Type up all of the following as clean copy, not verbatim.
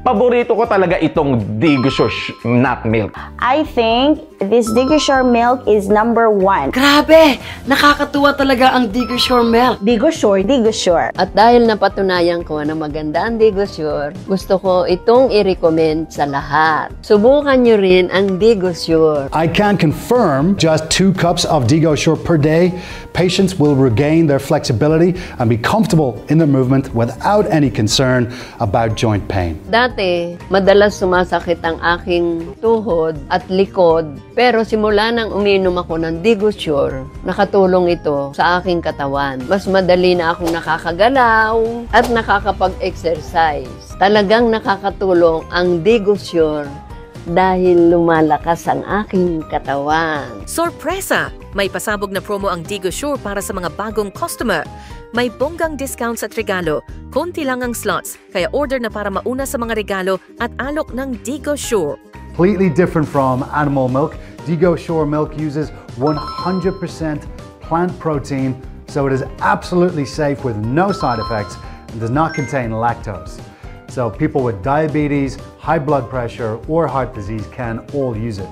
Paborito ko talaga itong Digosure nut milk. I think this Digosure milk is number 1. Grabe! Nakakatuwa talaga ang Digosure milk. Digosure. At dahil napatunayan ko na maganda ang Digosure, gusto ko itong i-recommend sa lahat. Subukan nyo rin ang Digosure. I can confirm just 2 cups of Digosure per day, patients will regain their flexibility and be comfortable in their movement without any concern about joint pain. Dati, madalas sumasakit ang aking tuhod at likod, pero simula nang uminom ako ng Digosure, nakatulong ito sa aking katawan. Mas madali na akong nakakagalaw at nakakapag-exercise. Talagang nakakatulong ang Digosure dahil lumalakas ang aking katawan. Sorpresa! May pasabog na promo ang Digosure para sa mga bagong customer. May bonggang discounts at regalo, konti lang ang slots, kaya order na para mauna sa mga regalo at alok ng Digosure. Completely different from animal milk, Digosure milk uses 100% plant protein, so it is absolutely safe with no side effects and does not contain lactose. So people with diabetes, high blood pressure, or heart disease can all use it.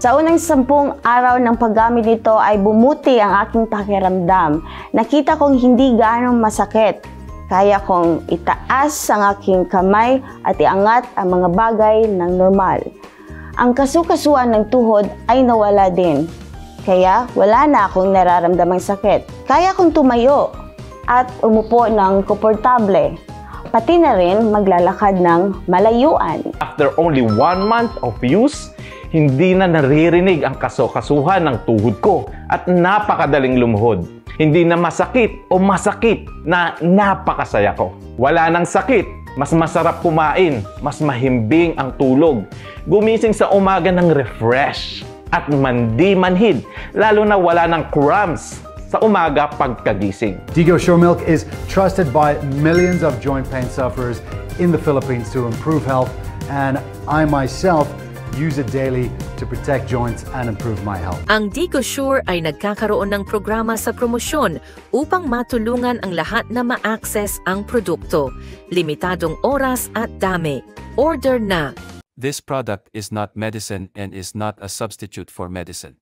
Sa unang 10 araw ng paggamit nito ay bumuti ang aking pakiramdam. Nakita kong hindi gaano masakit. Kaya kong itaas ang aking kamay at iangat ang mga bagay ng normal. Ang kasukasuan ng tuhod ay nawala din. Kaya wala na akong nararamdamang sakit. Kaya kong tumayo at umupo ng komportable. Pati na rin maglalakad ng malayuan. After only 1 month of use, hindi na naririnig ang kasukasuhan ng tuhod ko at napakadaling lumuhod. Hindi na masakit o masakit na napakasaya ko. Wala nang sakit, mas masarap kumain, mas mahimbing ang tulog. Gumising sa umaga ng refresh at mandi-manhid, lalo na wala ng cramps sa umaga pagkagising. Digosure milk is trusted by millions of joint pain sufferers in the Philippines to improve health, and I myself use it daily to protect joints and improve my health. Ang Digosure ay nagkakaroon ng programa sa promosyon upang matulungan ang lahat na ma-access ang produkto. Limitadong oras at dami. Order na! This product is not medicine and is not a substitute for medicine.